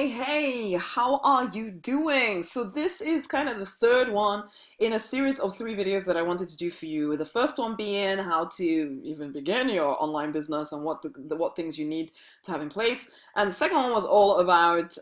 Hey, how are you doing? So this is kind of the third one in a series of three videos that I wanted to do for you. The first one being how to even begin your online business and what things you need to have in place. And the second one was all about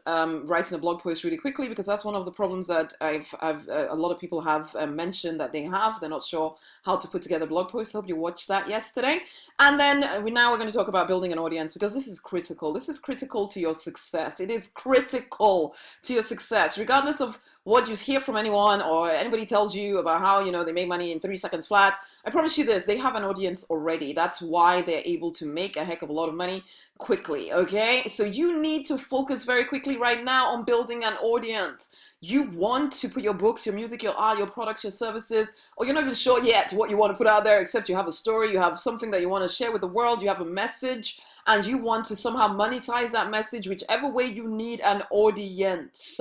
writing a blog post really quickly, because that's one of the problems that a lot of people have mentioned that they have. They're not sure how to put together blog posts. Hope you watched that yesterday. And then we're going to talk about building an audience, because this is critical. This is critical to your success. It is critical to your success, regardless of what you hear from anyone or anybody tells you about how, they make money in 3 seconds flat. I promise you this, they have an audience already. That's why they're able to make a heck of a lot of money quickly, okay? So you need to focus very quickly right now on building an audience. You want to put your books, your music, your art, your products, your services, or you're not even sure yet what you want to put out there, except you have a story, you have something that you want to share with the world, you have a message, and you want to somehow monetize that message, whichever way. You need an audience.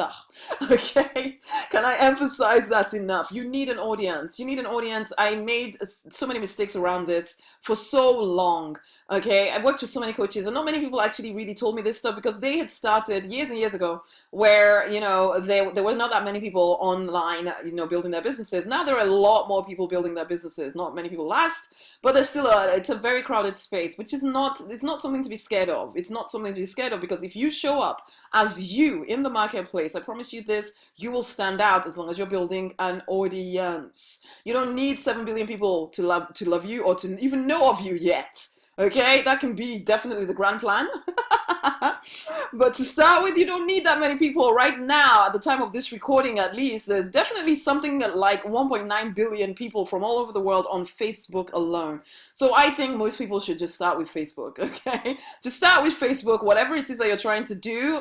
Okay? Can I emphasize that enough? You need an audience. You need an audience. I made so many mistakes around this for so long. Okay? I worked with so many coaches, and not many people actually really told me this stuff, because they had started years and years ago where, there were not that many people online, building their businesses. Now there are a lot more people building their businesses. Not many people last, but there's still it's a very crowded space, which is it's not something to be scared of. It's not something to be scared of, because if you show up as you in the marketplace, I promise you this, you will stand out as long as you're building an audience. You don't need 7 billion people to love you or to even know of you yet. Okay, that can be definitely the grand plan. But to start with, you don't need that many people. Right now, at the time of this recording at least, there's definitely something like 1.9 billion people from all over the world on Facebook alone. So I think most people should just start with Facebook, okay? Just start with Facebook, whatever it is that you're trying to do,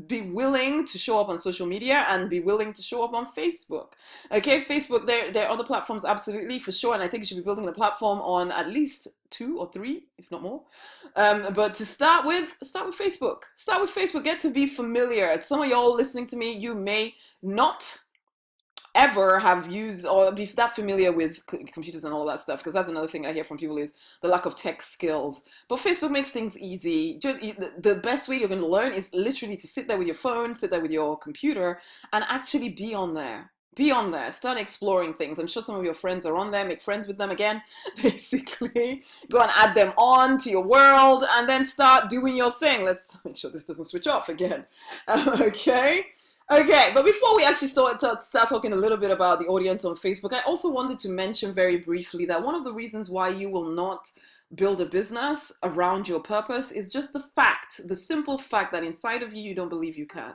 be willing to show up on social media and be willing to show up on Facebook. Okay, Facebook, there are other platforms, absolutely, for sure, and I think you should be building a platform on at least 2 or 3, if not more. But to start with Facebook. Start with Facebook. Get to be familiar. Some of y'all listening to me, you may not ever have used or be that familiar with computers and all that stuff, because that's another thing I hear from people is the lack of tech skills. But Facebook makes things easy. The best way you're going to learn is literally to sit there with your phone, sit there with your computer, and actually be on there. Be on there. Start exploring things. I'm sure some of your friends are on there. Make friends with them again, basically. Go and add them on to your world, and then start doing your thing. Let's make sure this doesn't switch off again. Okay? Okay, but before we actually start talking a little bit about the audience on Facebook, I also wanted to mention very briefly that one of the reasons why you will not build a business around your purpose is just the simple fact that inside of you, you don't believe you can.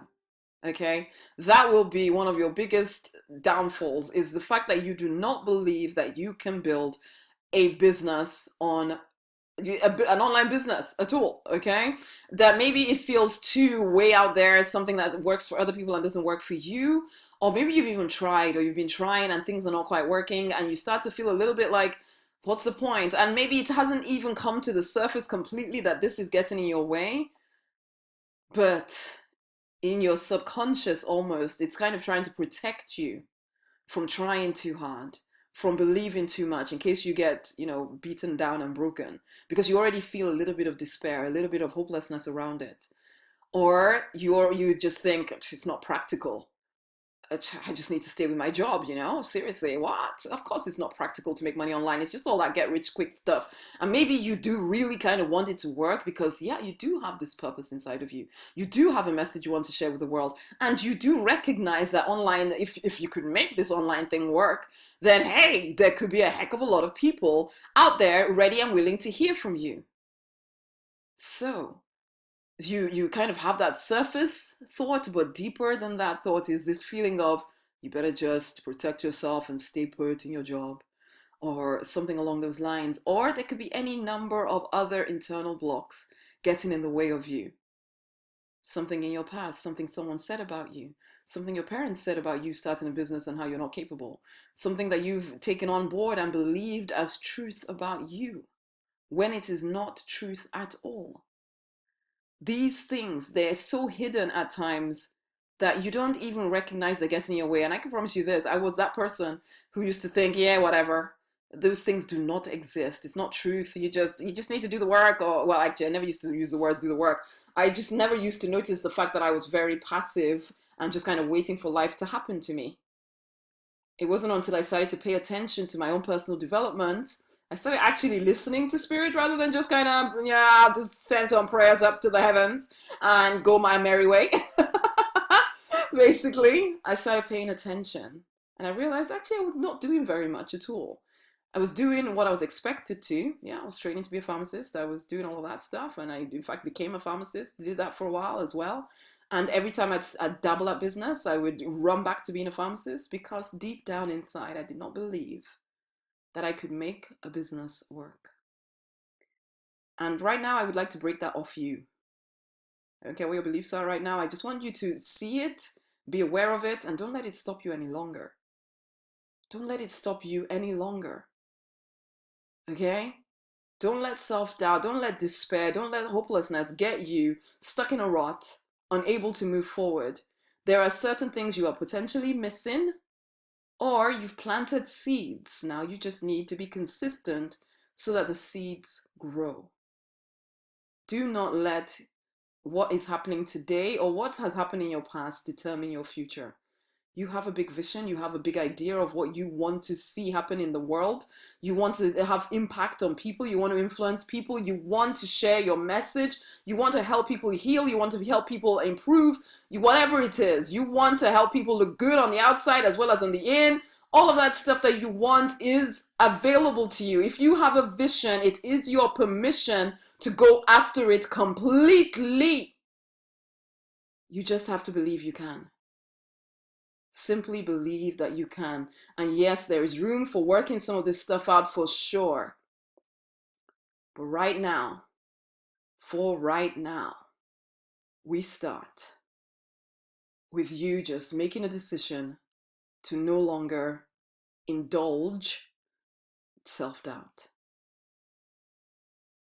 Okay, that will be one of your biggest downfalls, is the fact that you do not believe that you can build a business an online business at all. Okay, that maybe it feels too way out there. It's something that works for other people and doesn't work for you, or maybe you've even tried, or you've been trying and things are not quite working, and you start to feel a little bit like, what's the point? And maybe it hasn't even come to the surface completely that this is getting in your way, but in your subconscious almost, it's kind of trying to protect you from trying too hard, from believing too much, in case you get, beaten down and broken, because you already feel a little bit of despair, a little bit of hopelessness around it. Or you just think it's not practical. I just need to stay with my job, Seriously, what? Of course it's not practical to make money online. It's just all that get rich quick stuff. And maybe you do really kind of want it to work because, yeah, you do have this purpose inside of you. You do have a message you want to share with the world. And you do recognize that online, if you could make this online thing work, then hey, there could be a heck of a lot of people out there ready and willing to hear from you. So you kind of have that surface thought, but deeper than that thought is this feeling of, you better just protect yourself and stay put in your job, or something along those lines. Or there could be any number of other internal blocks getting in the way of you. Something in your past, something someone said about you, something your parents said about you starting a business and how you're not capable, something that you've taken on board and believed as truth about you, when it is not truth at all. These things, they're so hidden at times that you don't even recognize they're getting in your way. And I can promise you this, I was that person who used to think, yeah, whatever. Those things do not exist. It's not truth. You just need to do the work. Or, well, actually, I never used to use the words do the work. I just never used to notice the fact that I was very passive and just kind of waiting for life to happen to me. It wasn't until I started to pay attention to my own personal development, I started actually listening to spirit rather than just kind of, yeah, I'll just send some prayers up to the heavens and go my merry way. Basically, I started paying attention and I realized actually I was not doing very much at all. I was doing what I was expected to. Yeah, I was training to be a pharmacist. I was doing all of that stuff. And I, in fact, became a pharmacist, did that for a while as well. And every time I'd double up business, I would run back to being a pharmacist because deep down inside, I did not believe that I could make a business work. And right now, I would like to break that off you. I don't care what your beliefs are right now. I just want you to see it, be aware of it, and don't let it stop you any longer. Don't let it stop you any longer. Okay? Don't let self-doubt, don't let despair, don't let hopelessness get you stuck in a rut, unable to move forward. There are certain things you are potentially missing, or you've planted seeds. Now you just need to be consistent so that the seeds grow. Do not let what is happening today or what has happened in your past determine your future. You have a big vision, you have a big idea of what you want to see happen in the world. You want to have impact on people, you want to influence people, you want to share your message, you want to help people heal, you want to help people improve, whatever it is. You want to help people look good on the outside as well as on the in. All of that stuff that you want is available to you. If you have a vision, it is your permission to go after it completely. You just have to believe you can. Simply believe that you can. And yes, there is room for working some of this stuff out for sure. But right now, we start with you just making a decision to no longer indulge self-doubt.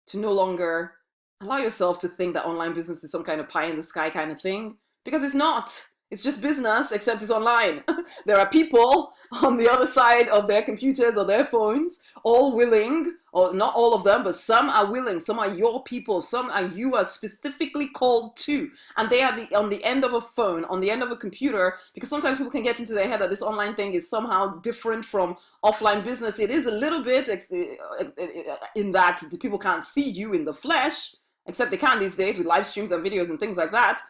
To no longer allow yourself to think that online business is some kind of pie in the sky kind of thing, because it's not. It's just business, except it's online. There are people on the other side of their computers or their phones, all willing, or not all of them, but some are willing. Some are your people. Some are you are specifically called to. And they are on the end of a phone, on the end of a computer, because sometimes people can get into their head that this online thing is somehow different from offline business. It is a little bit in that people can't see you in the flesh, except they can these days with live streams and videos and things like that.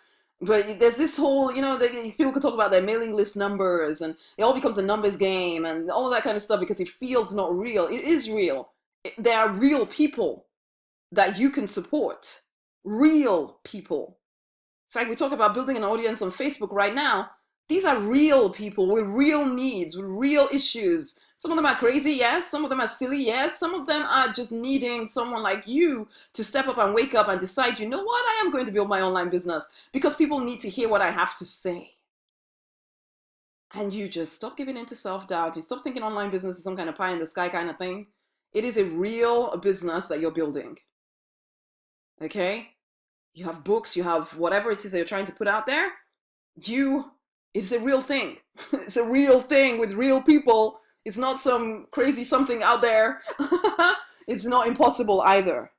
But there's this whole, people can talk about their mailing list numbers and it all becomes a numbers game and all of that kind of stuff because it feels not real. It is real. There are real people that you can support. Real people. It's like we talk about building an audience on Facebook right now. These are real people with real needs, with real issues. Some of them are crazy, yes. Some of them are silly, yes. Some of them are just needing someone like you to step up and wake up and decide, you know what, I am going to build my online business because people need to hear what I have to say. And you just stop giving in to self-doubt. You stop thinking online business is some kind of pie in the sky kind of thing. It is a real business that you're building. Okay? You have books, you have whatever it is that you're trying to put out there. It's a real thing. It's a real thing with real people. It's not some crazy something out there. It's not impossible either.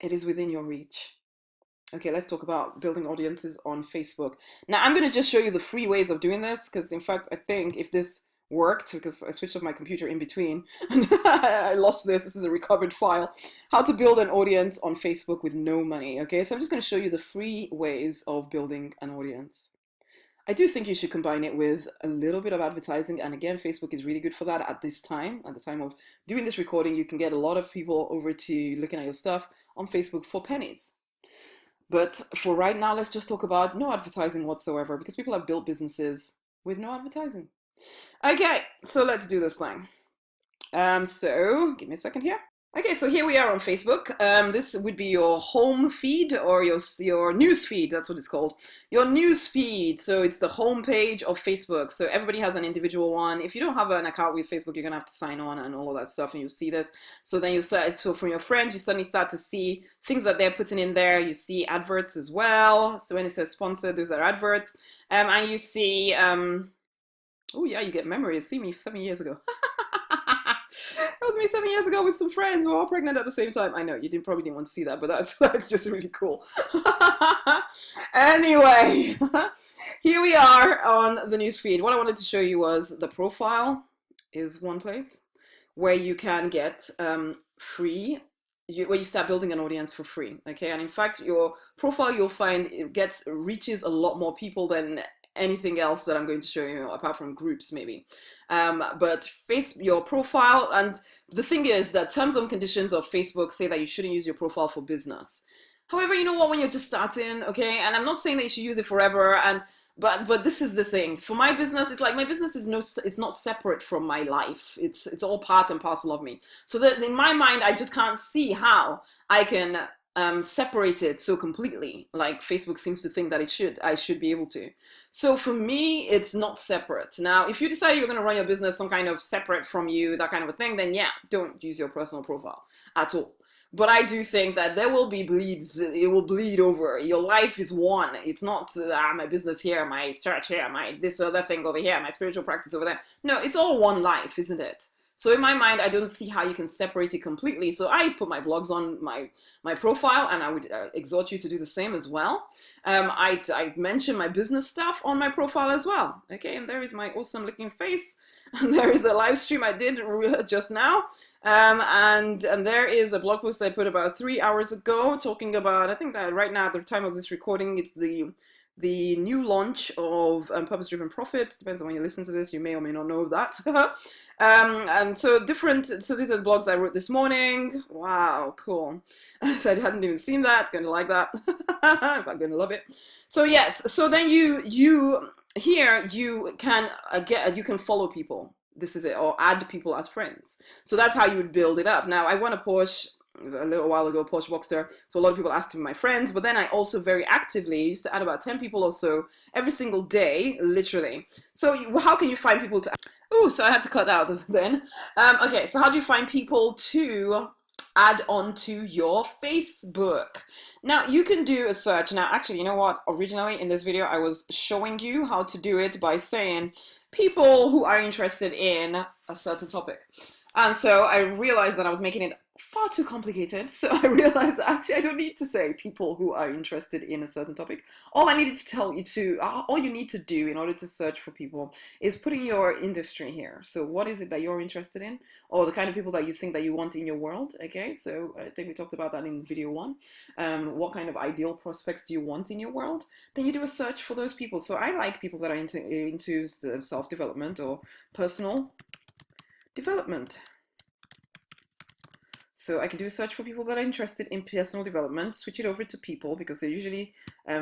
It is within your reach. Okay, let's talk about building audiences on Facebook. Now, I'm going to just show you the free ways of doing this because, in fact, I think if this worked, because I switched off my computer in between, and I lost this. This is a recovered file. How to build an audience on Facebook with no money. Okay, so I'm just going to show you the free ways of building an audience. I do think you should combine it with a little bit of advertising. And again, Facebook is really good for that at this time. At the time of doing this recording, you can get a lot of people over to looking at your stuff on Facebook for pennies. But for right now, let's just talk about no advertising whatsoever because people have built businesses with no advertising. Okay, so let's do this thing. So give me a second here. Okay, so here we are on Facebook. This would be your home feed or your news feed. That's what it's called. Your news feed. So it's the home page of Facebook. So everybody has an individual one. If you don't have an account with Facebook, you're gonna have to sign on and all of that stuff, and you'll see this. So then so from your friends, you suddenly start to see things that they're putting in there. You see adverts as well. So when it says sponsored, those are adverts. And you see, oh yeah, you get memories. See me 7 years ago. That was was me 7 years ago with some friends. We were all pregnant at the same time. I know you probably didn't want to see that, but that's just really cool. Anyway, here we are on the newsfeed. What I wanted to show you was the profile is one place where you can get free, where you start building an audience for free. Okay, and in fact, your profile, you'll find it reaches a lot more people than anything else that I'm going to show you, apart from groups maybe. But your profile, and the thing is that terms and conditions of Facebook say that you shouldn't use your profile for business. However, you know what, when you're just starting, okay, and I'm not saying that you should use it forever, but this is the thing. For my business, it's like my business it's not separate from my life. It's all part and parcel of me. So that in my mind, I just can't see how I can separate it so completely, like Facebook seems to think that I should be able to. So for me, it's not separate. Now, if you decide you're going to run your business some kind of separate from you, that kind of a thing, then yeah, don't use your personal profile at all. But I do think that there will be bleeds. It will bleed over. Your life is one. It's not my business here, my church here, my this other thing over here, my spiritual practice over there. No, it's all one life, isn't it? So in my mind, I don't see how you can separate it completely. So I put my blogs on my profile, and I would exhort you to do the same as well. I mention my business stuff on my profile as well. Okay, and there is my awesome looking face. And there is a live stream I did just now. And there is a blog post I put about 3 hours ago talking about, I think that right now at the time of this recording, it's the new launch of Purpose-Driven Profits. Depends on when you listen to this, you may or may not know that. And so these are the blogs I wrote this morning. Wow, cool. So I hadn't even seen that, gonna like that. I'm gonna love it. So yes, so then here you can follow people. This is it, or add people as friends. So that's how you would build it up. Now I want to push. A little while ago, Porsche Boxster, so a lot of people asked to be my friends, but then I also very actively used to add about 10 people or so every single day, literally. So how can you find people to... Oh, so I had to cut out then. Okay, so how do you find people to add on to your Facebook? Now, you can do a search. Now, actually, you know what? Originally, in this video, I was showing you how to do it by saying people who are interested in a certain topic. And so I realized that I was making it far too complicated. So I realized actually I don't need to say people who are interested in a certain topic. All I needed to tell you all you need to do in order to search for people is putting your industry here. So what is it that you're interested in, or the kind of people that you think that you want in your world? Okay, so I think we talked about that in video 1. What kind of ideal prospects do you want in your world? Then you do a search for those people. So I like people that are into self-development or personal development. So I can do a search for people that are interested in personal development, switch it over to people because they usually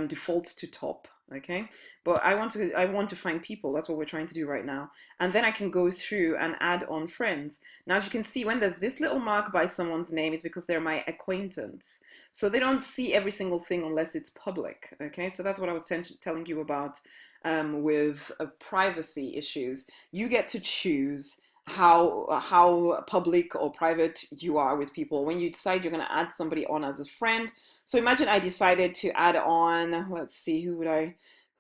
default to top, okay? But I want to find people. That's what we're trying to do right now. And then I can go through and add on friends. Now, as you can see, when there's this little mark by someone's name, it's because they're my acquaintance. So they don't see every single thing unless it's public, okay? So that's what I was telling you about with privacy issues. You get to choose how public or private you are with people when you decide you're going to add somebody on as a friend. So imagine I decided to add on, let's see, who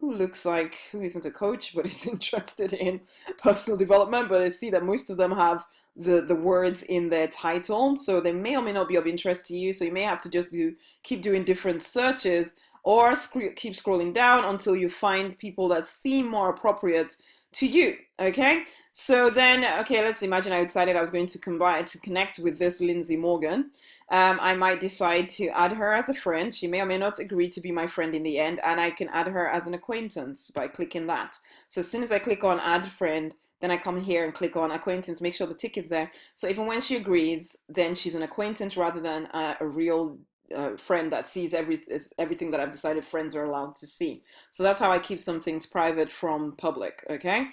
isn't a coach but is interested in personal development, but I see that most of them have the words in their title, so they may or may not be of interest to you. So you may have to just keep doing different searches, or keep scrolling down until you find people that seem more appropriate to you. Okay, so then, okay, let's imagine I decided I was going to connect with this Lindsay Morgan. I might decide to add her as a friend. She may or may not agree to be my friend in the end, and I can add her as an acquaintance by clicking that. So as soon as I click on add friend, then I come here and click on acquaintance, make sure the tick is there. So even when she agrees, then she's an acquaintance rather than a real friend that sees everything that I've decided friends are allowed to see. So that's how I keep some things private from public, okay?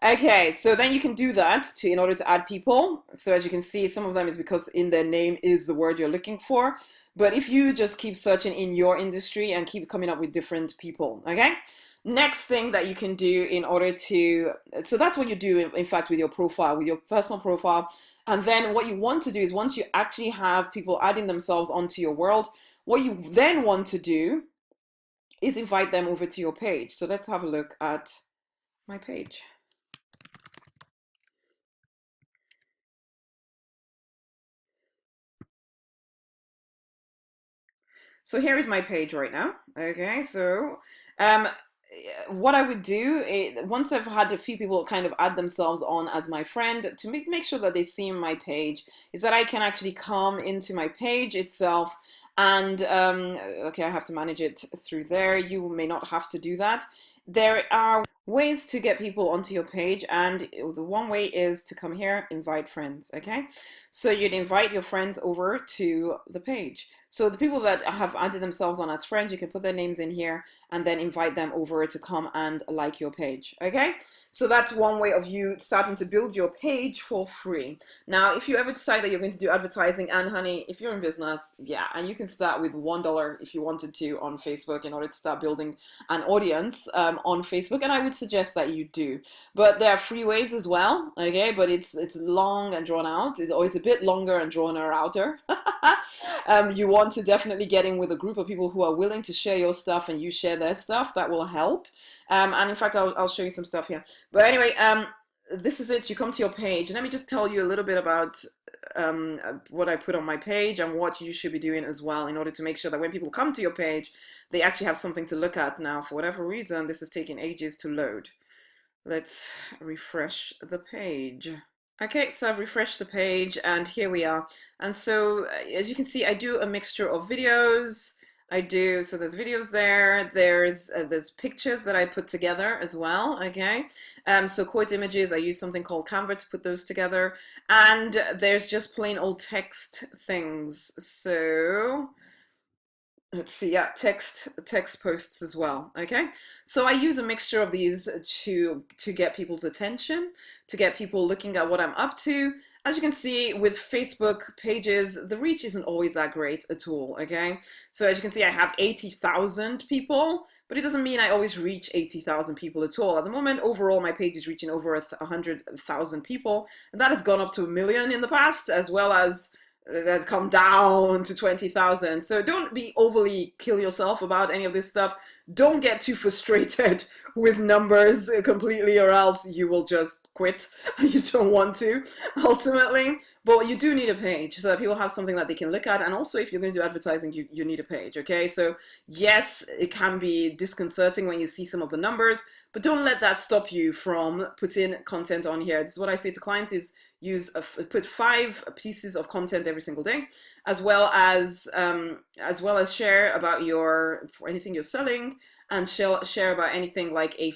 Okay, so then you can do that in order to add people. So as you can see, some of them is because in their name is the word you're looking for. But if you just keep searching in your industry and keep coming up with different people, okay? Next thing that you can do in order to, so that's what you do in fact with your profile, with your personal profile. And then what you want to do is once you actually have people adding themselves onto your world, what you then want to do is invite them over to your page. So let's have a look at my page. So here is my page right now. Okay, so um, what I would do once I've had a few people kind of add themselves on as my friend to make sure that they see my page, is that I can actually come into my page itself and okay, I have to manage it through there. You may not have to do that. There are ways to get people onto your page, and the one way is to come here, invite friends. Okay, so you'd invite your friends over to the page. So the people that have added themselves on as friends, you can put their names in here and then invite them over to come and like your page. Okay, so that's one way of you starting to build your page for free. Now, if you ever decide that you're going to do advertising, and honey, if you're in business, yeah, and you can start with $1 if you wanted to on Facebook in order to start building an audience on Facebook, and I would suggest that you do. But there are free ways as well, okay, but it's long and drawn out. It's always a bit longer and drawn outer. You want to definitely get in with a group of people who are willing to share your stuff and you share their stuff. That will help. And in fact, I'll show you some stuff here. But anyway, this is it. You come to your page. And let me just tell you a little bit about what I put on my page and what you should be doing as well in order to make sure that when people come to your page, they actually have something to look at. Now, for whatever reason, this is taking ages to load. Let's refresh the page. Okay, so I've refreshed the page and here we are. And so as you can see, I do a mixture of videos. So there's videos there, there's pictures that I put together as well, okay? So quote images, I use something called Canva to put those together. And there's just plain old text things. So let's see, yeah, text posts as well. Okay, so I use a mixture of these to get people's attention, to get people looking at what I'm up to. As you can see with Facebook pages, the reach isn't always that great at all. Okay, so as you can see, I have 80,000 people, but it doesn't mean I always reach 80,000 people at all. At the moment, overall, my page is reaching over 100,000 people, and that has gone up to 1 million in the past, as well as that come down to 20,000. So don't be overly kill yourself about any of this stuff. Don't get too frustrated with numbers completely, or else you will just quit. You don't want to, ultimately. But you do need a page so that people have something that they can look at. And also, if you're going to do advertising, you need a page, okay? So yes, it can be disconcerting when you see some of the numbers, but don't let that stop you from putting content on here. This is what I say to clients is put 5 pieces of content every single day, as well as share about anything you're selling, and share about anything like a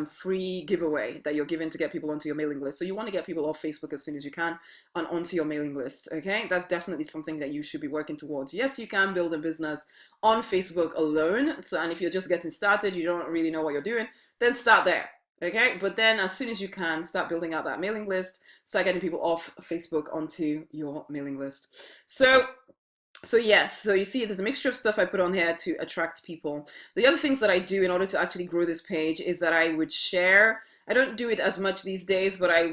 free giveaway that you're giving to get people onto your mailing list. So you want to get people off Facebook as soon as you can and onto your mailing list, okay? That's definitely something that you should be working towards. Yes, you can build a business on Facebook alone. So, and if you're just getting started, you don't really know what you're doing, then start there. Okay, but then as soon as you can, start building out that mailing list, start getting people off Facebook onto your mailing list. So yes, so you see there's a mixture of stuff I put on here to attract people. The other things that I do in order to actually grow this page is that I would share. I don't do it as much these days, but I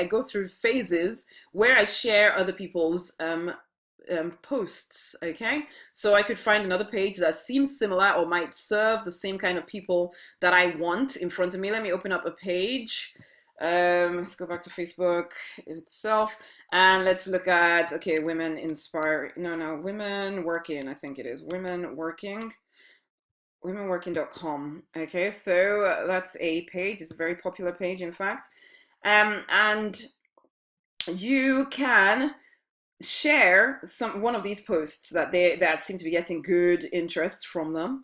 go through phases where I share other people's posts, okay? So I could find another page that seems similar or might serve the same kind of people that I want in front of me. Let me open up a page. Let's go back to Facebook itself and let's look at, okay, women working, I think it is womenworking.com. Okay, so that's a page. It's a very popular page, in fact. And you can share one of these posts that seem to be getting good interest from them.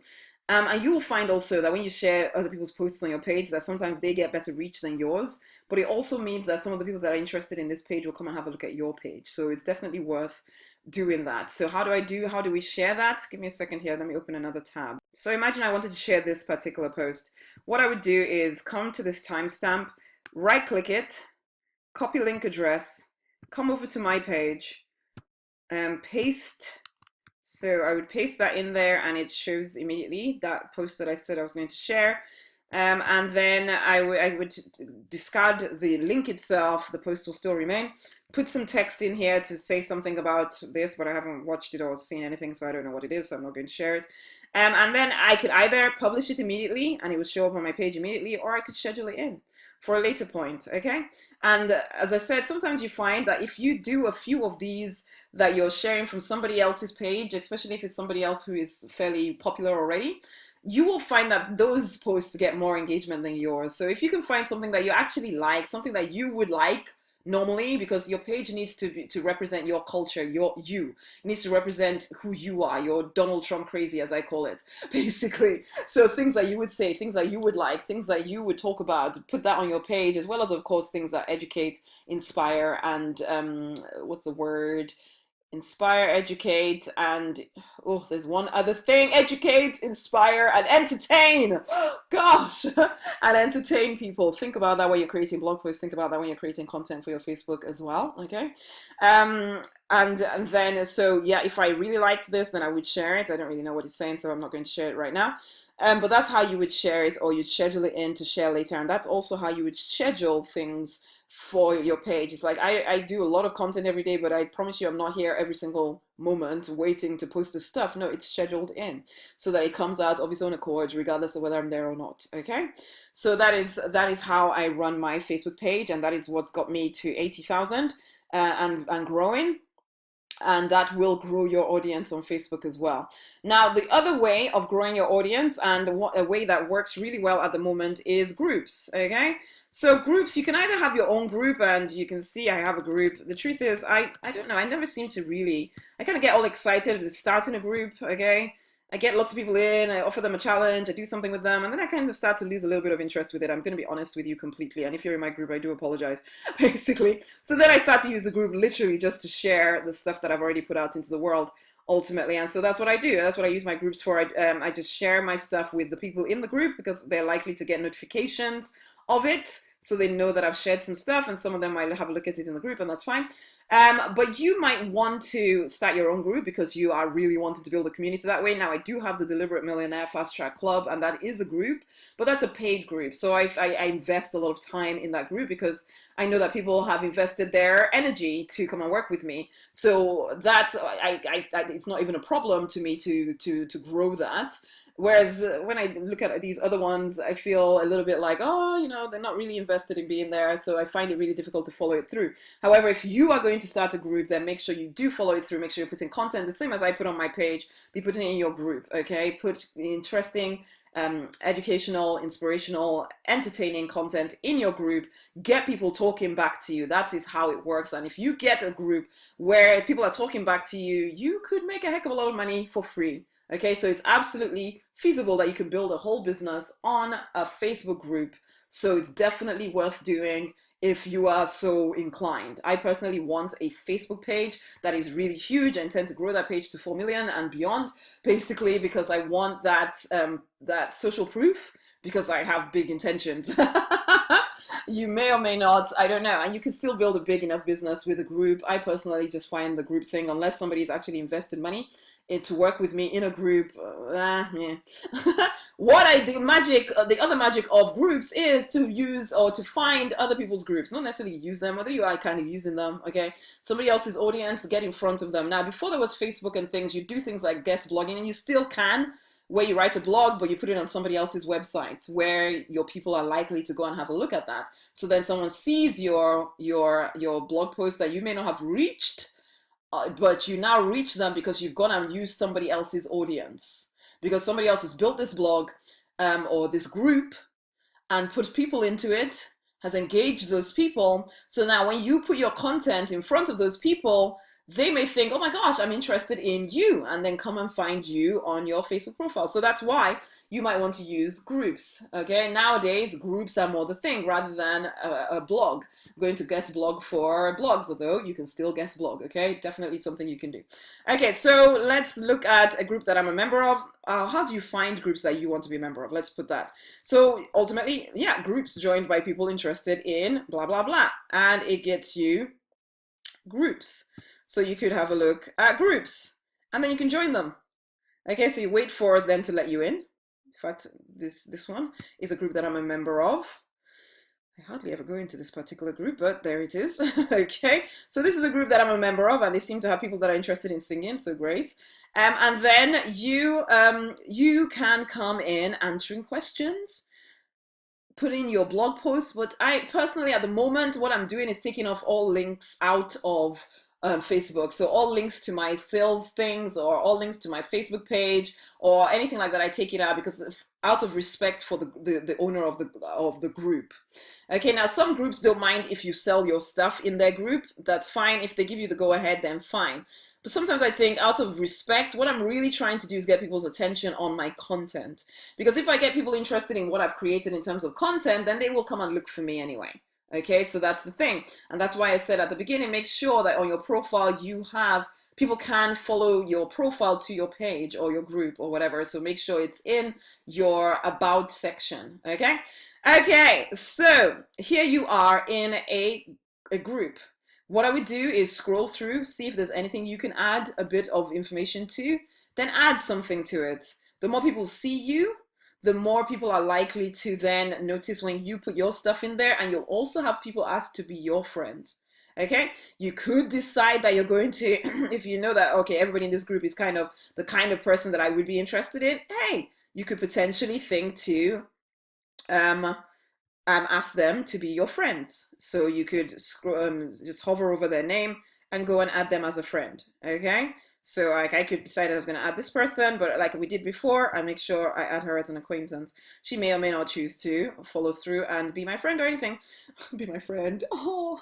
And you will find also that when you share other people's posts on your page, that sometimes they get better reach than yours. But it also means that some of the people that are interested in this page will come and have a look at your page. So it's definitely worth doing that. So how do we share that? Give me a second here. Let me open another tab. So imagine I wanted to share this particular post. What I would do is come to this timestamp, right click it, copy link address, come over to my page, and paste. So I would paste that in there and it shows immediately that post that I said I was going to share. And then I would discard the link itself. The post will still remain. Put some text in here to say something about this, but I haven't watched it or seen anything, so I don't know what it is, so I'm not going to share it. And then I could either publish it immediately and it would show up on my page immediately, or I could schedule it in. for a later point, okay? And as I said, sometimes you find that if you do a few of these that you're sharing from somebody else's page, especially if it's somebody else who is fairly popular already, you will find that those posts get more engagement than yours. So if you can find something that you actually like, something that you would like normally, because your page needs to represent your culture, it needs to represent who you are, your Donald Trump crazy, as I call it, basically. So things that you would say, things that you would like, things that you would talk about, put that on your page, as well as, of course, things that educate, inspire, and what's the word? Inspire, educate, and oh, there's one other thing: educate, inspire, and entertain. Gosh, and entertain people. Think about that when you're creating blog posts. Think about that when you're creating content for your Facebook as well. Okay, and then so yeah, if I really liked this, then I would share it. I don't really know what it's saying, so I'm not going to share it right now. But that's how you would share it, or you'd schedule it in to share later, and that's also how you would schedule things for your page. It's like I do a lot of content every day, but I promise you I'm not here every single moment waiting to post this stuff. No, it's scheduled in so that it comes out of its own accord, regardless of whether I'm there or not. Okay, so that is how I run my Facebook page, and that is what's got me to 80,000 and growing. And that will grow your audience on Facebook as well. Now, the other way of growing your audience, and a way that works really well at the moment, is groups, okay? So groups, you can either have your own group, and you can see I have a group. The truth is, I don't know, I never seem to really, I kind of get all excited with starting a group, okay? I get lots of people in, I offer them a challenge, I do something with them, and then I kind of start to lose a little bit of interest with it. I'm going to be honest with you completely, and if you're in my group, I do apologize, basically. So then I start to use the group literally just to share the stuff that I've already put out into the world, ultimately. And so that's what I do. That's what I use my groups for. I just share my stuff with the people in the group because they're likely to get notifications of it, so they know that I've shared some stuff, and some of them might have a look at it in the group, and that's fine. But you might want to start your own group because you are really wanting to build a community that way. Now, I do have the Deliberate Millionaire Fast Track Club, and that is a group, but that's a paid group. So I invest a lot of time in that group because I know that people have invested their energy to come and work with me. So that it's not even a problem to me to grow that. Whereas when I look at these other ones, I feel a little bit like, oh, they're not really invested in being there. So I find it really difficult to follow it through. However, if you are going to start a group, then make sure you do follow it through. Make sure you're putting content the same as I put on my page. Be putting it in your group, okay? Put interesting, educational, inspirational, entertaining content in your group. Get people talking back to you. That is how it works. And if you get a group where people are talking back to you, you could make a heck of a lot of money for free. Okay, so it's absolutely feasible that you can build a whole business on a Facebook group. So it's definitely worth doing if you are so inclined. I personally want a Facebook page that is really huge. I intend to grow that page to 4 million and beyond, basically, because I want that that social proof, because I have big intentions. You may or may not, I don't know. And you can still build a big enough business with a group. I personally just find the group thing, unless somebody's actually invested money to work with me in a group, yeah. The other magic of groups is to use or to find other people's groups, not necessarily use them, whether you are kind of using them, okay? Somebody else's audience, get in front of them. Now, before there was Facebook and things, you do things like guest blogging, and you still can, where you write a blog, but you put it on somebody else's website where your people are likely to go and have a look at that. So then someone sees your blog post that you may not have reached, but you now reach them because you've gone and used somebody else's audience, because somebody else has built this blog or this group and put people into it, has engaged those people. So now when you put your content in front of those people, they may think, oh my gosh, I'm interested in you, and then come and find you on your Facebook profile. So that's why you might want to use groups, okay? Nowadays, groups are more the thing rather than a blog. I'm going to guest blog for blogs, although you can still guest blog, okay? Definitely something you can do. Okay, so let's look at a group that I'm a member of. How do you find groups that you want to be a member of? Let's put that. So ultimately, yeah, groups joined by people interested in blah, blah, blah. And it gets you groups. So you could have a look at groups, and then you can join them. Okay, so you wait for them to let you in. In fact, this one is a group that I'm a member of. I hardly ever go into this particular group, but there it is. Okay, so this is a group that I'm a member of, and they seem to have people that are interested in singing, so great. And then you can come in answering questions, put in your blog posts. But I personally, at the moment, what I'm doing is taking off all links out of Facebook. So all links to my sales things or all links to my Facebook page or anything like that, I take it out because out of respect for the owner of the group. Okay, now some groups don't mind if you sell your stuff in their group. That's fine. If they give you the go ahead, then fine. But sometimes I think out of respect, what I'm really trying to do is get people's attention on my content. Because if I get people interested in what I've created in terms of content, then they will come and look for me anyway. Okay, so that's the thing. And that's why I said at the beginning, make sure that on your profile you have, people can follow your profile to your page or your group or whatever. So make sure it's in your about section. Okay. Okay, so here you are in a group. What I would do is scroll through, see if there's anything you can add a bit of information to, then add something to it. The more people see you, the more people are likely to then notice when you put your stuff in there, and you'll also have people ask to be your friend. Okay, you could decide that you're going to, if you know that, okay, everybody in this group is kind of the kind of person that I would be interested in, hey, you could potentially think to ask them to be your friend. So you could just hover over their name and go and add them as a friend. Okay, so like I could decide I was going to add this person, but like we did before, I make sure I add her as an acquaintance. She may or may not choose to follow through and be my friend or anything. Be my friend. Oh.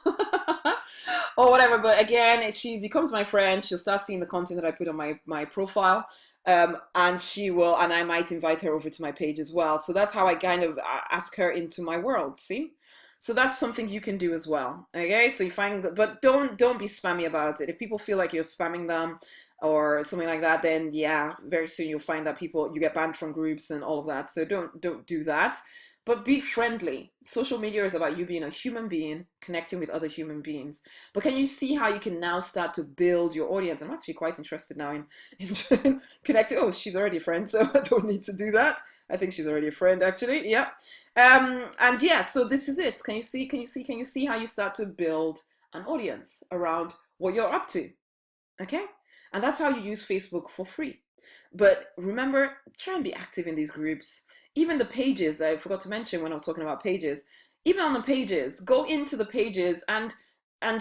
Or whatever. But again, if she becomes my friend, she'll start seeing the content that I put on my profile. And she will, and I might invite her over to my page as well. So that's how I kind of ask her into my world. See? So that's something you can do as well. Okay, so you find, but don't be spammy about it. If people feel like you're spamming them or something like that, then yeah, very soon you'll find that you get banned from groups and all of that. So don't do that. But be friendly. Social media is about you being a human being, connecting with other human beings. But can you see how you can now start to build your audience? I'm actually quite interested now in connecting. Oh, she's already a friend, so I don't need to do that. I think she's already a friend, actually. Yeah. And yeah, so this is it. Can you see how you start to build an audience around what you're up to? Okay? And that's how you use Facebook for free. But remember, try and be active in these groups. Even the pages, I forgot to mention when I was talking about pages, even on the pages, go into the pages and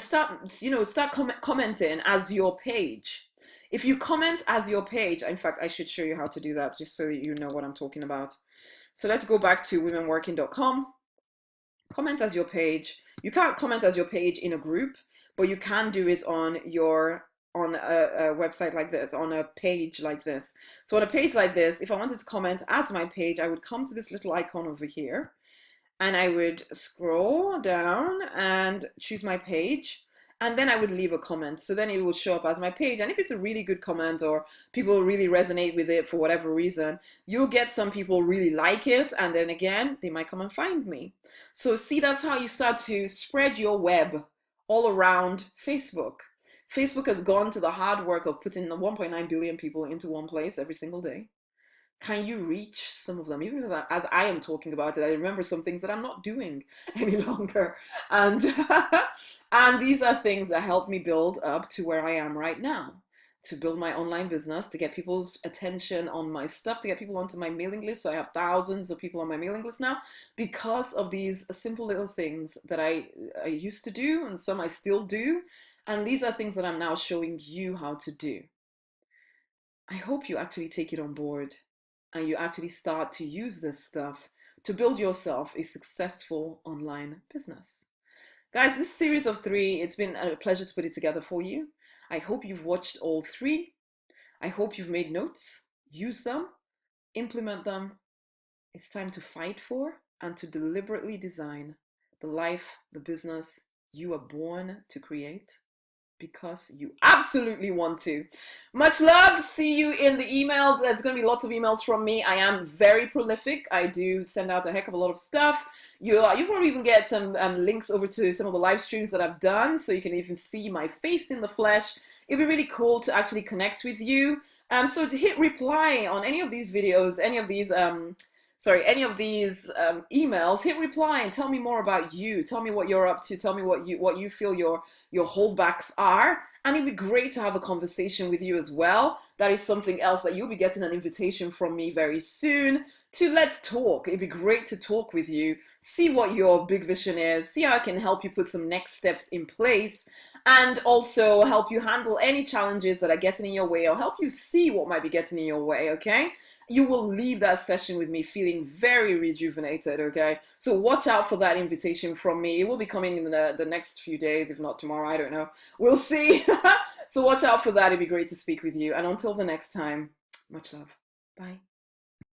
start commenting as your page. If you comment as your page, in fact, I should show you how to do that just so that you know what I'm talking about. So let's go back to womenworking.com. Comment as your page. You can't comment as your page in a group, but you can do it on a website like this, on a page like this. So on a page like this, if I wanted to comment as my page, I would come to this little icon over here and I would scroll down and choose my page, and then I would leave a comment. So then it will show up as my page. And if it's a really good comment or people really resonate with it for whatever reason, you'll get some people really like it, and then again, they might come and find me. So see, that's how you start to spread your web all around Facebook. Facebook has gone to the hard work of putting the 1.9 billion people into one place every single day. Can you reach some of them? Even as I am talking about it, I remember some things that I'm not doing any longer. And, and these are things that help me build up to where I am right now. To build my online business, to get people's attention on my stuff, to get people onto my mailing list. So I have thousands of people on my mailing list now because of these simple little things that I used to do, and some I still do. And these are things that I'm now showing you how to do. I hope you actually take it on board and you actually start to use this stuff to build yourself a successful online business. Guys, this series of 3, it's been a pleasure to put it together for you. I hope you've watched all 3. I hope you've made notes, use them, implement them. It's time to fight for and to deliberately design the life, the business you are born to create, because you absolutely want to. Much love. See you in the emails. There's going to be lots of emails from me. I am very prolific. I do send out a heck of a lot of stuff. You probably even get some links over to some of the live streams that I've done, so you can even see my face in the flesh. It'd be really cool to actually connect with you. So to hit reply on any of these videos, any of these any of these emails, hit reply and tell me more about you. Tell me what you're up to. Tell me what you feel your holdbacks are, and it'd be great to have a conversation with you as well. That is something else that you'll be getting an invitation from me very soon to. Let's talk. It'd be great to talk with you, see what your big vision is, see how I can help you put some next steps in place, and also help you handle any challenges that are getting in your way, or help you see what might be getting in your way. Okay, you will leave that session with me feeling very rejuvenated. Okay, so watch out for that invitation from me. It will be coming in the next few days, if not tomorrow, I don't know, we'll see. So watch out for that. It'd be great to speak with you, and until the next time, much love. Bye.